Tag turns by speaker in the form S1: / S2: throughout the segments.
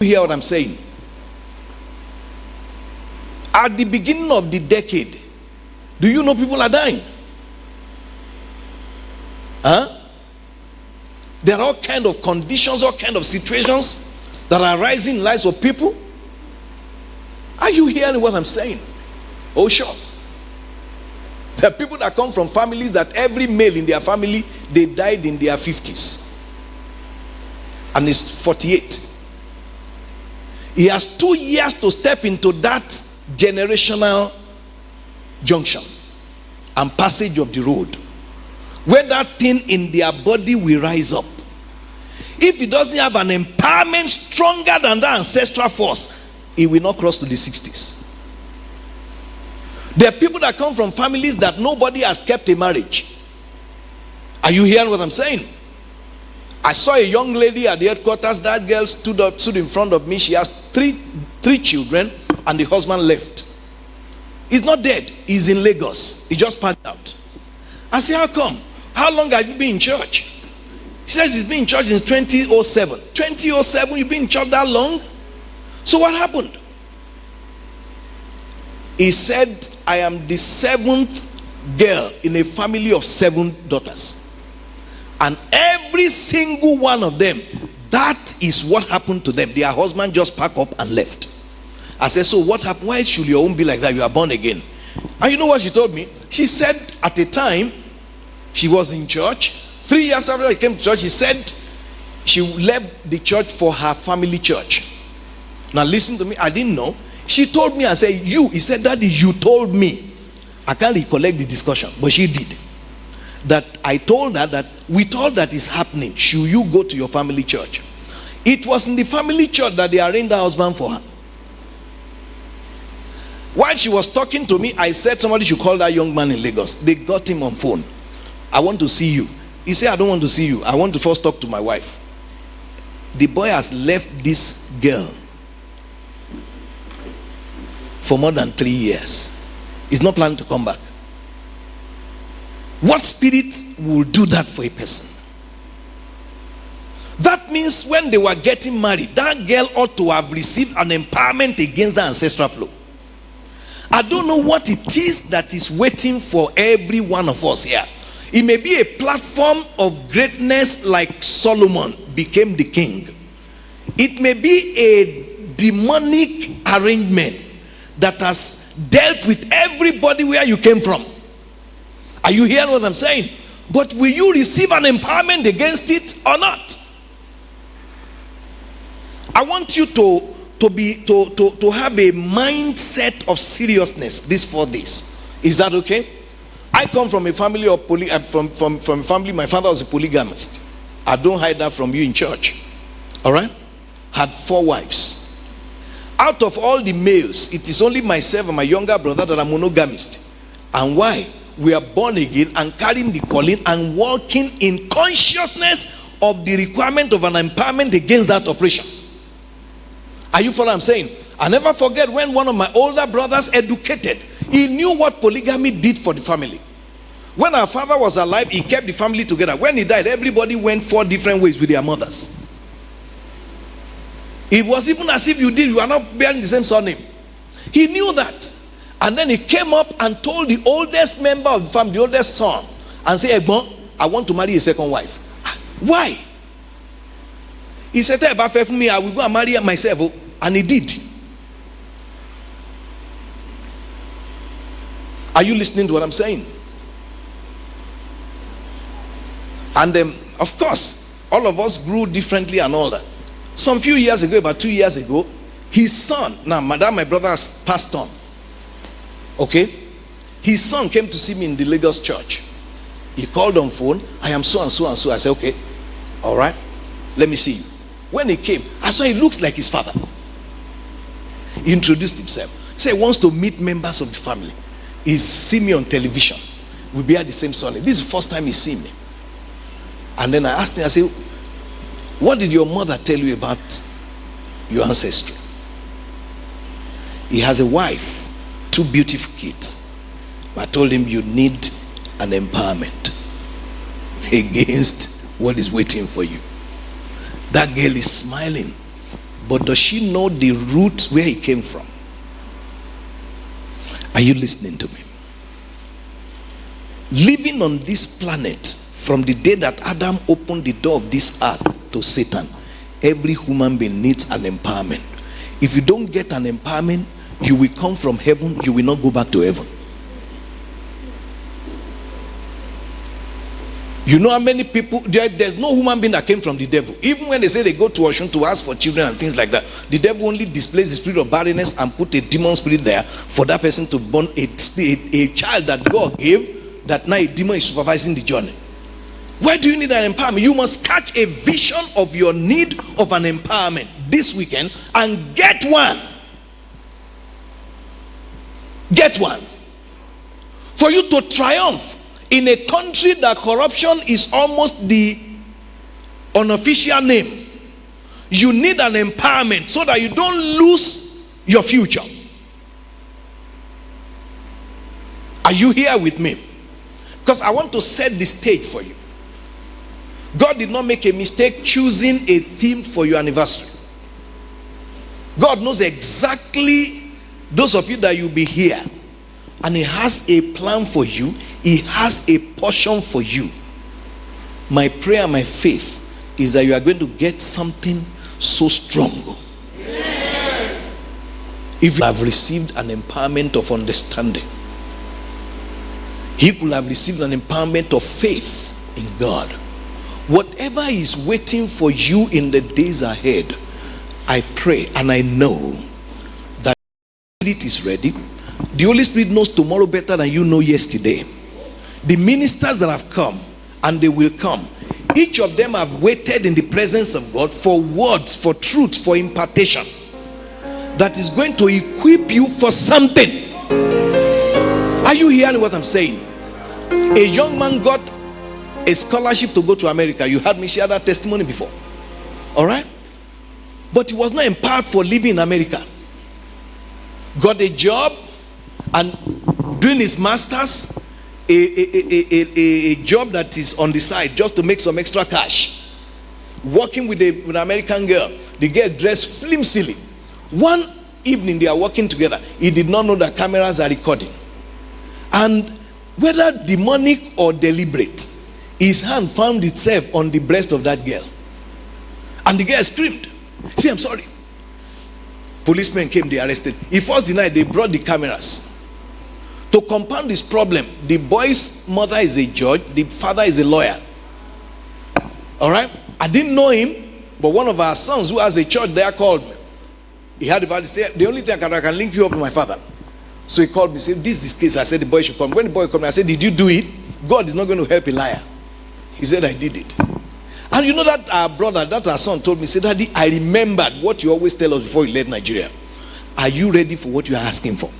S1: You hear what I'm saying? At the beginning of the decade, do you know people are dying? There are all kind of conditions, all kind of situations that are rising in lives of people. Are you hearing what I'm saying? Oh, sure. There are people that come from families that every male in their family, they died in their 50s. And is 48. He has 2 years to step into that generational junction and passage of the road, where that thing in their body will rise up. If he doesn't have an empowerment stronger than that ancestral force, he will not cross to the 60s. There are people that come from families that nobody has kept a marriage. Are you hearing what I'm saying? I saw a young lady at the headquarters. That girl stood in front of me. She has three children, and the husband left. He's not dead. He's in Lagos. He just passed out. I said, how come? How long have you been in church? He says he's been in church since 2007. 2007, you've been in church that long? So what happened? He said, I am the 7th girl in a family of 7 daughters. And every single one of them, that is what happened to them. Their husband just packed up and left. I said, so what happened? Why should your own be like that? You are born again. And you know what she told me? She said at a time, she was in church. 3 years after I came to church, she said she left the church for her family church. Now listen to me, I didn't know. She told me, I said, he said, Daddy, you told me. I can't recollect the discussion, but she did. That I told her that with all that is happening, should you go to your family church? It was in the family church that they arranged a husband for her. While she was talking to me, I said somebody should call that young man in Lagos. They got him on phone. I want to see you. He said, I don't want to see you. I want to first talk to my wife. The boy has left this girl for more than 3 years. He's not planning to come back. What spirit will do that for a person? That means when they were getting married, that girl ought to have received an empowerment against the ancestral flow. I don't know what it is that is waiting for every one of us here. It may be a platform of greatness like Solomon became the king. It may be a demonic arrangement that has dealt with everybody where you came from. Are you hearing what I'm saying? But will you receive an empowerment against it or not? I want you to have a mindset of seriousness these 4 days. Is that okay? I come from a family of from a family. My father was a polygamist. I don't hide that from you in church. All right? Had 4 wives. Out of all the males, it is only myself and my younger brother that are monogamist. And why? We are born again and carrying the calling and walking in consciousness of the requirement of an empowerment against that operation. Are you following what I'm saying? I never forget when one of my older brothers educated. He knew what polygamy did for the family. When our father was alive, he kept the family together. When he died, everybody went 4 different ways with their mothers. It was even as if you are not bearing the same surname. He knew that. And then he came up and told the oldest member of the family, the oldest son, and said, Egbon, I want to marry a second wife. Why? He said, for me, I will go and marry myself. And he did. Are you listening to what I'm saying? And of course, all of us grew differently and all that. Some few years ago, about 2 years ago, his son, now my brother has passed on. Okay? His son came to see me in the Lagos church. He called on phone. I am so and so and so. I said, okay, all right, let me see you. When he came, I saw he looks like his father. He introduced himself. Said he wants to meet members of the family. He's seen me on television. We bear the same surname. This is the first time he's seen me. And then I asked him, I said, what did your mother tell you about your ancestry? He has a wife, 2 beautiful kids. I told him you need an empowerment against what is waiting for you. That girl is smiling. But does she know the root where he came from? Are you listening to me? Living on this planet, from the day that Adam opened the door of this earth to Satan, every human being needs an empowerment. If you don't get an empowerment, you will come from heaven, you will not go back to heaven. You know how many people, there's no human being that came from the devil. Even when they say they go to Oshun to ask for children and things like that, the devil only displays the spirit of barrenness and put a demon spirit there for that person to born a child that God gave, that now a demon is supervising the journey. Why do you need an empowerment? You must catch a vision of your need of an empowerment this weekend and get one. Get one. For you to triumph in a country that corruption is almost the unofficial name, you need an empowerment so that you don't lose your future. Are you here with me? Because I want to set the stage for you. God did not make a mistake choosing a theme for your anniversary. God knows exactly those of you that you'll be here, and he has a plan for you. He has a portion for you. My prayer, my faith is that you are going to get something so strong. If you have received an empowerment of understanding, he could have received an empowerment of faith in God. Whatever is waiting for you in the days ahead, I pray and I know that the Spirit is ready. The Holy Spirit knows tomorrow better than you know yesterday. The ministers that have come, and they will come, each of them have waited in the presence of God for words, for truth, for impartation that is going to equip you for something. Are you hearing what I'm saying? A young man got a scholarship to go to America. You heard me share that testimony before. All right? But he was not empowered for living in America. Got a job and doing his master's, a job that is on the side just to make some extra cash. Working with an American girl. The girl dressed flimsily. One evening they are working together. He did not know that cameras are recording. And whether demonic or deliberate, his hand found itself on the breast of that girl. And the girl screamed. See, I'm sorry. Policemen came, they arrested. He first denied, they brought the cameras. To compound this problem, the boy's mother is a judge, the father is a lawyer. All right? I didn't know him, but one of our sons who has a church there called me. He had about to say, the only thing I can link you up with my father. So he called me, said, this is the case. I said, the boy should come. When the boy called me, I said, did you do it? God is not going to help a liar. He said, I did it. And you know that our brother, that our son told me, said, Daddy, I remembered what you always tell us before you left Nigeria. Are you ready for what you are asking for?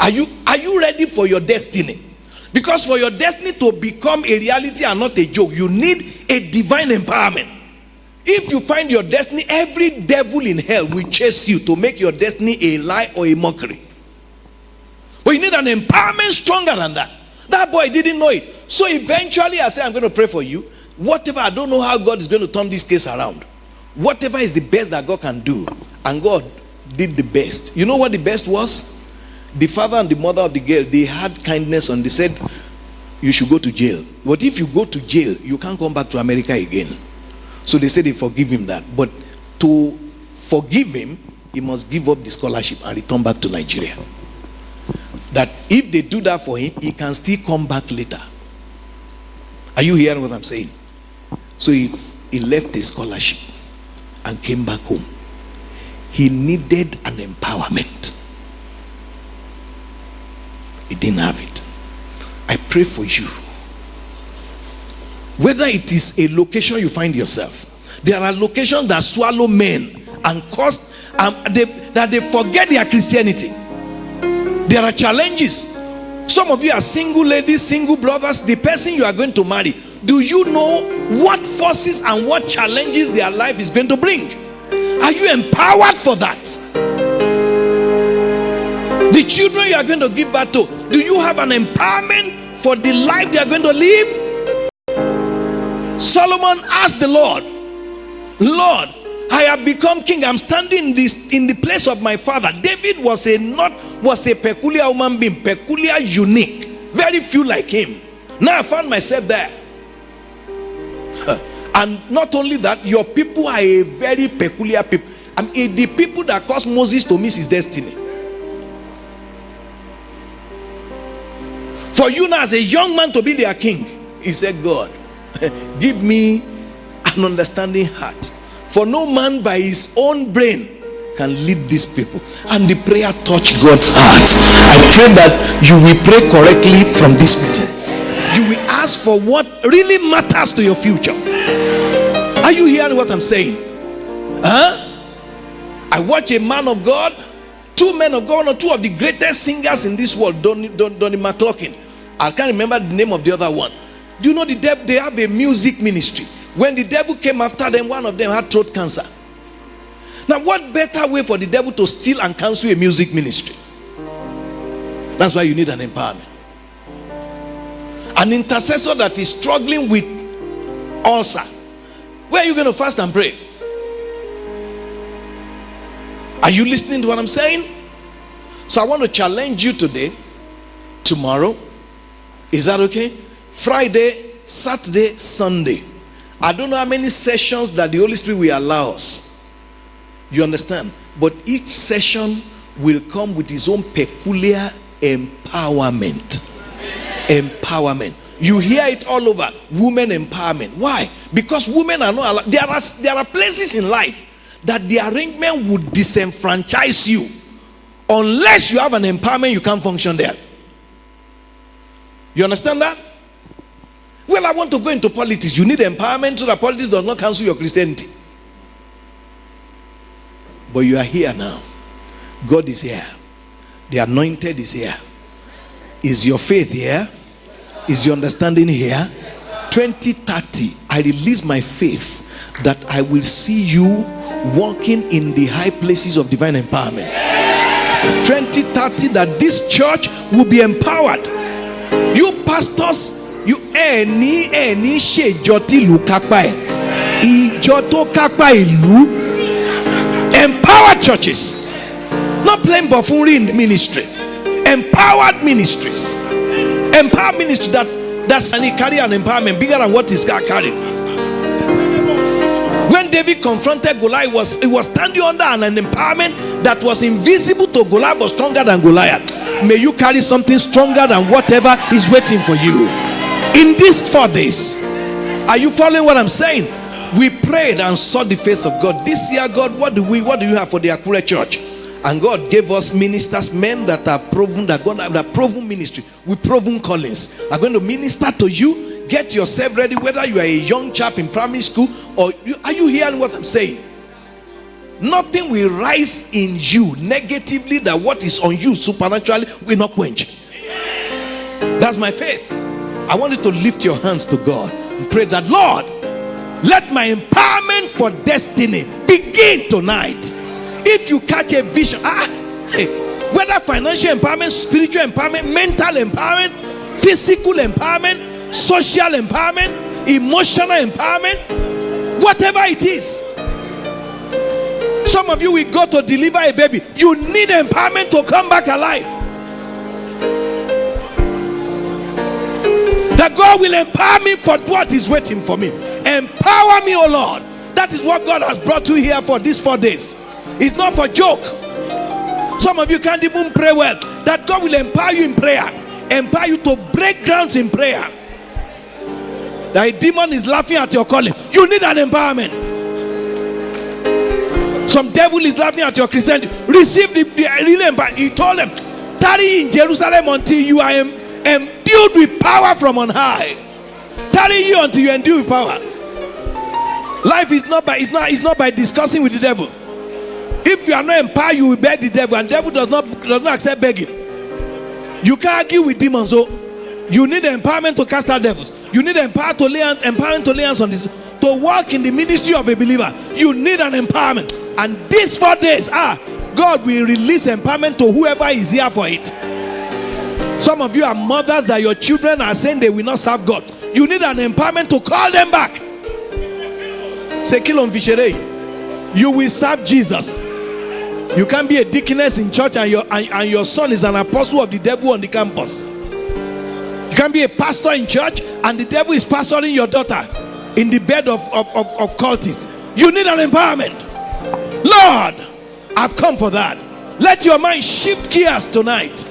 S1: Are you ready for your destiny? Because for your destiny to become a reality and not a joke, you need a divine empowerment. If you find your destiny, every devil in hell will chase you to make your destiny a lie or a mockery. But you need an empowerment stronger than that. That boy didn't know it. So eventually I said, I'm going to pray for you. Whatever, I don't know how God is going to turn this case around. Whatever is the best that God can do. And God did the best. You know what the best was? The father and the mother of the girl, they had kindness and they said, you should go to jail. But if you go to jail, you can't come back to America again. So they said they forgive him that. But to forgive him, he must give up the scholarship and return back to Nigeria. That if they do that for him, he can still come back later. Are you hearing what I'm saying? So he left the scholarship and came back home. He needed an empowerment. He didn't have it. I pray for you. Whether it is a location you find yourself, there are locations that swallow men and cause that they forget their Christianity. There are challenges. Some of you are single ladies, single brothers. The person you are going to marry, do you know what forces and what challenges their life is going to bring? Are you empowered for that? The children you are going to give birth to, do you have an empowerment for the life they are going to live? Solomon asked the Lord, Lord, I have become king. I'm standing in the place of my father. David was a peculiar human being, peculiar, unique. Very few like him. Now I found myself there. And not only that, your people are a very peculiar people. I mean, the people that caused Moses to miss his destiny. For you now as a young man to be their king, he said, God, give me an understanding heart. For no man by his own brain can lead these people. And the prayer touched God's heart. I pray that you will pray correctly from this meeting. You will ask for what really matters to your future. Are you hearing what I'm saying? I watch a man of God, two men of God, one or two of the greatest singers in this world, Donnie McCloskey. I can't remember the name of the other one. Do you know the devil? They have a music ministry. When the devil came after them, one of them had throat cancer. Now, what better way for the devil to steal and cancel a music ministry? That's why you need an empowerment. An intercessor that is struggling with ulcer. Where are you going to fast and pray? Are you listening to what I'm saying? So I want to challenge you today, tomorrow. Is that okay? Friday, Saturday, Sunday. I don't know how many sessions that the Holy Spirit will allow us. You understand? But each session will come with its own peculiar empowerment. Empowerment. You hear it all over. Women empowerment. Why? Because women are not allowed. There are places in life that the arrangement would disenfranchise you. Unless you have an empowerment, you can't function there. You understand that? Well, I want to go into politics. You need empowerment so that politics does not cancel your Christianity. But you are here now. God is here. The anointed is here. Is your faith here? Is your understanding here? 2030, I release my faith that I will see you walking in the high places of divine empowerment. 2030, that this church will be empowered. You pastors, you any shejoti lu kapa e ijoto kapa ilu. Empowered churches, not playing buffoonery in the ministry. Empowered ministries. Empowered ministry that's and he carry an empowerment bigger than what his guy carried. When David confronted Goliath, he was standing under an empowerment that was invisible to Goliath, but stronger than Goliath. May you carry something stronger than whatever is waiting for you in these 4 days. Are you following what I'm saying? We prayed and saw the face of God. This year, God, what do you have for the Akure church? And God gave us ministers, men that are proven, that proven ministry with proven callings are going to minister to you. Get yourself ready, whether you are a young chap in primary school or are you hearing what I'm saying? Nothing will rise in you negatively that what is on you supernaturally will not quench. That's my faith. I want you to lift your hands to God and pray that, Lord, let my empowerment for destiny begin tonight. If you catch a vision, whether financial empowerment, spiritual empowerment, mental empowerment, physical empowerment, social empowerment, emotional empowerment, whatever it is. Some of you will go to deliver a baby. You need empowerment to come back alive. That God will empower me for what is waiting for me. Empower me, oh Lord. That is what God has brought you here for these 4 days. It's not for joke. Some of you can't even pray well. That God will empower you in prayer. Empower you to break grounds in prayer. That a demon is laughing at your calling. You need an empowerment. Some devil is laughing at your Christianity. Receive the real empowerment. He told them, tarry in Jerusalem until you are endued with power from on high. Tarry you until you are endued with power. Life is not by discussing with the devil. If you are not empowered, you will beg the devil, and the devil does not accept begging. You can't argue with demons. So you need empowerment to cast out devils. You need empowerment to lay hands on this. To walk in the ministry of a believer, you need an empowerment. And these 4 days, God will release empowerment to whoever is here for it. Some of you are mothers that your children are saying they will not serve God. You need an empowerment to call them back. Say, kill on fishery. You will serve Jesus. You can't be a deaconess in church and your son is an apostle of the devil on the campus. You can't be a pastor in church and the devil is pastoring your daughter in the bed of cultists. You need an empowerment. Lord, I've come for that. Let your mind shift gears tonight.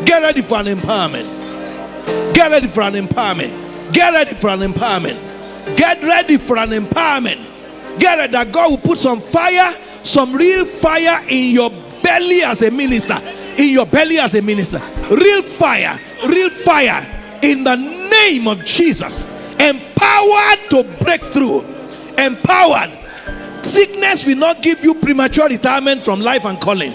S1: Get ready for an empowerment. Get ready for an empowerment. Get ready for an empowerment. Get ready for an empowerment. Get ready that God will put some fire, some real fire in your belly as a minister. In your belly as a minister. Real fire in the name of Jesus. Empowered to break through. Empowered. Sickness will not give you premature retirement from life and calling.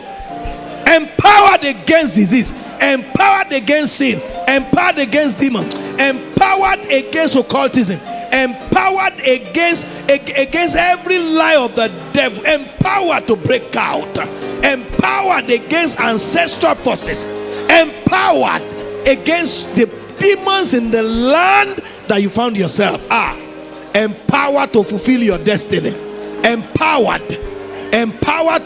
S1: Empowered against disease. Empowered against sin. Empowered against demons. Empowered against occultism. Empowered against every lie of the devil. Empowered to break out. Empowered against ancestral forces. Empowered against the demons in the land that you found yourself. Empowered to fulfill your destiny. Empowered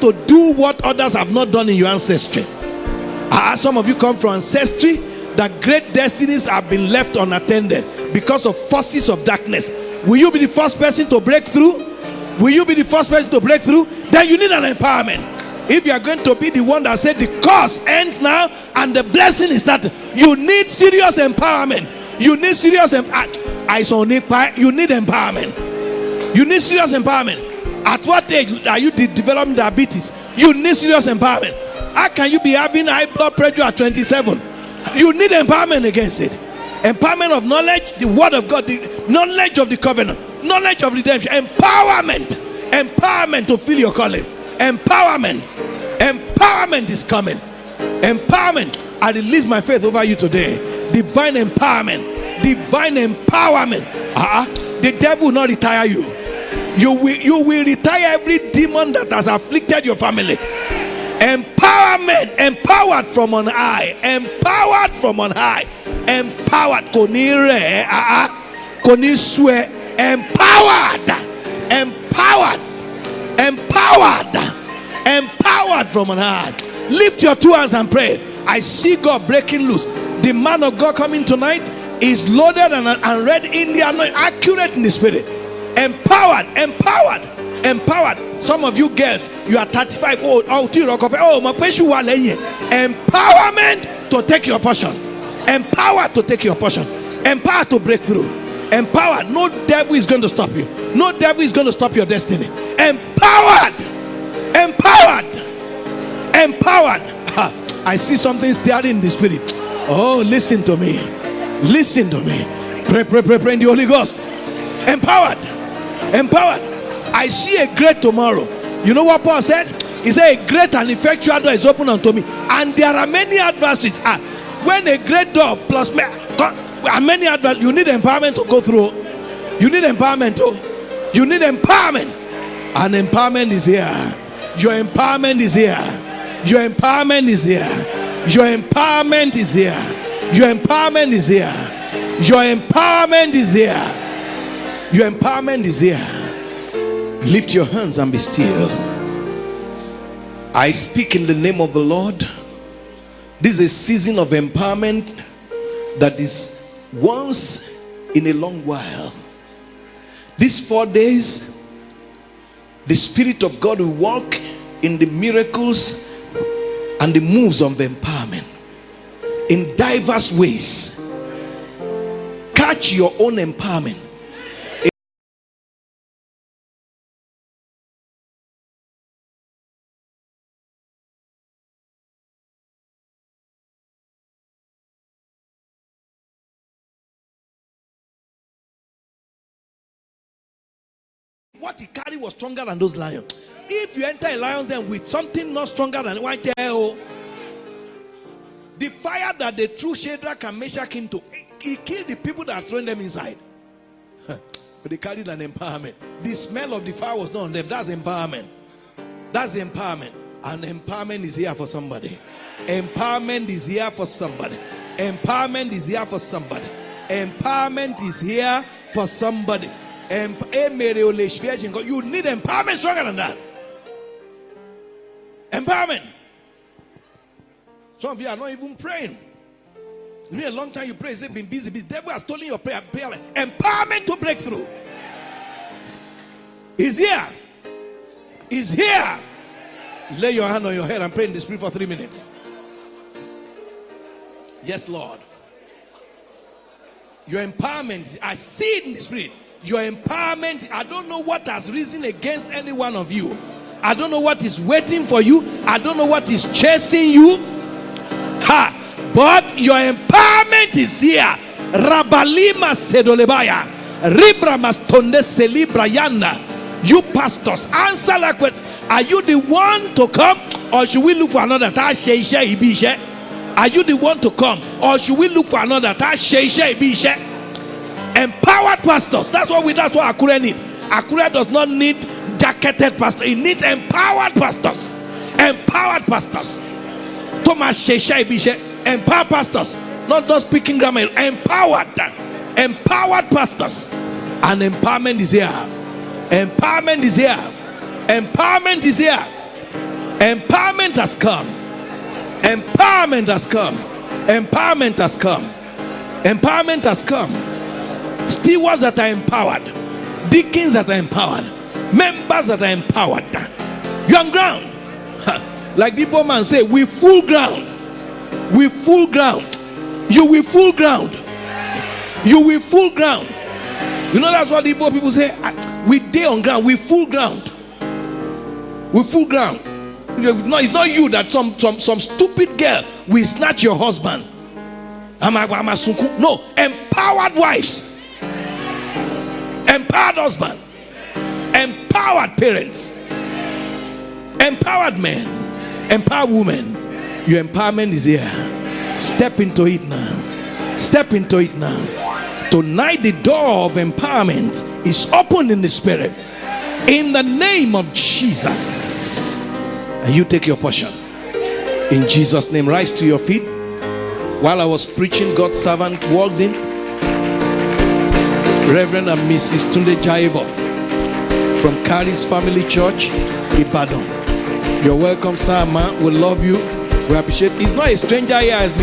S1: to do what others have not done in your ancestry. Some of you come from ancestry that great destinies have been left unattended because of forces of darkness. Will you be the first person to break through? Will you be the first person to break through? Then you need an empowerment. If you are going to be the one that said the curse ends now and the blessing is starting, you need serious empowerment. You need serious empowerment. You need empowerment. You need serious empowerment. At what age are you developing diabetes? You need serious empowerment. How can you be having high blood pressure at 27? You need empowerment against it. Empowerment of knowledge, the word of God, the knowledge of the covenant, knowledge of redemption, empowerment to fill your calling. Empowerment is coming. Empowerment. I release my faith over you today. Divine empowerment. The devil will not retire you. You will retire every demon that has afflicted your family. Empowerment. Empowered from on high. Empowered from on high. Empowered. Konire. Koniswe. Empowered from on high. Lift your two hands and pray. I see God breaking loose. The man of God coming tonight is loaded and ready in the anointing, accurate in the spirit. Empowered. Some of you girls, you are 35. Empowerment to take your portion. Empowered to take your portion. Empowered to break through. Empowered. No devil is going to stop you. No devil is going to stop your destiny. Empowered. I see something stirring in the spirit. Oh, listen to me. Pray in the Holy Ghost. Empowered. I see a great tomorrow. You know what Paul said? He said, a great and effectual door is open unto me, and there are many adversaries. When a great door plus many adversaries, you need empowerment to go through. You need empowerment. And empowerment is here. Your empowerment is here. Your empowerment is here. Your empowerment is here. Your empowerment is here. Your empowerment is here. Your empowerment is here. Lift your hands and be still. I speak in the name of the Lord. This is a season of empowerment that is once in a long while. These 4 days, the Spirit of God will walk in the miracles and the moves of the empowerment in diverse ways. Catch your own empowerment. What he carried was stronger than those lions. If you enter a lion then with something not stronger than one, the fire that they threw Shadrach and Meshach into, he killed the people that thrown them inside. But they carried an empowerment. The smell of the fire was not on them. That's empowerment. That's the empowerment. And empowerment is here for somebody. Empowerment is here for somebody. Empowerment is here for somebody. Empowerment is here for somebody. You need empowerment stronger than that. Empowerment. Some of you are not even praying. You know, a long time you pray, say been busy. The devil has stolen your prayer. Empowerment to break through. Is here. Is here. Lay your hand on your head and pray in the spirit for 3 minutes. Yes, Lord. Your empowerment, I see it in the spirit. Your empowerment, I don't know what has risen against any one of you. I don't know what is waiting for you. I don't know what is chasing you. But your empowerment is here. Rabalima sedolebaya. Ribra mastonde selibra yanda. You pastors, answer that question. Are you the one to come, or should we look for another? Are you the one to come, or should we look for another? Empowered pastors. That's what Akure need. Akure does not need jacketed pastors. It needs empowered pastors. Empowered pastors. Thomas Shesha Ibishe. Empowered pastors. Not just speaking grammar. Empowered. Empowered pastors. And empowerment is here. Empowerment is here. Empowerment is here. Empowerment has come. Empowerment has come. Empowerment has come. Empowerment has come. Stewards that are empowered. Deacons that are empowered. Members that are empowered. You're on ground. Like the poor man say, we full ground. We full ground. You will full ground. You will full ground. You know that's what the poor people say. We day on ground. We full ground. We full ground. No, it's not you that some stupid girl will snatch your husband. No, empowered wives. Empowered husband. Empowered parents. Empowered men. Empowered women. Your empowerment is here. Step into it now. Step into it now. Tonight the door of empowerment is open in the spirit. In the name of Jesus. And you take your portion. In Jesus' name, rise to your feet. While I was preaching, God's servant walked in. Reverend and Mrs. Tunde Jaibo from Kari's Family Church, Ibadan. You're welcome, sir, man. We love you. We appreciate it. He's not a stranger here as me.